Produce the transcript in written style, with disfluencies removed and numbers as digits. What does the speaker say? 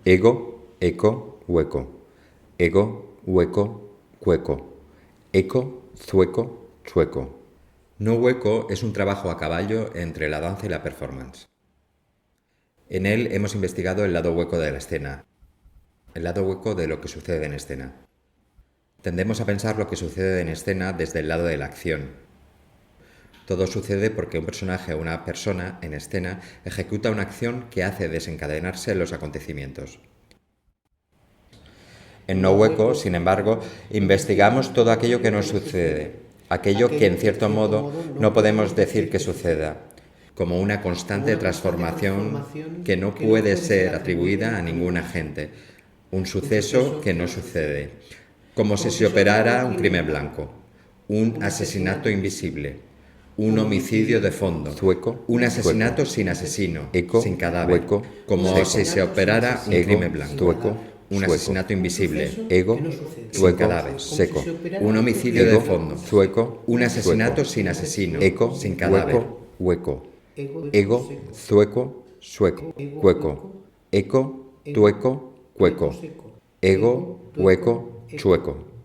ego, eco, hueco, ego, hueco, cueco, eco, zueco, chueco. No hueco es un trabajo a caballo entre la danza y la performance. En él hemos investigado el lado hueco de la escena, el lado hueco de lo que sucede en escena. Tendemos a pensar lo que sucede en escena desde el lado de la acción. Todo sucede porque un personaje o una persona en escena ejecuta una acción que hace desencadenarse los acontecimientos. En No Hueco, sin embargo, investigamos todo aquello que no sucede, aquello que en cierto modo no podemos decir que suceda, como una constante transformación que no puede ser atribuida a ningún agente, un suceso que no sucede, como si se operara un crimen blanco, un asesinato invisible, un homicidio de fondo, Zueco, un asesinato zueco, sin asesino, eco, sin cadáver, hueco, como seco, si se operara un ego, crimen blanco, zueco, un sueco, asesinato invisible, ego, sin zueco, cadáver, seco, un homicidio ego, de fondo, zueco, un asesinato sueco, sin asesino, eco, sin cadáver, hueco, ego, zueco, sueco, cueco, eco, tueco, cueco, ego, hueco, chueco.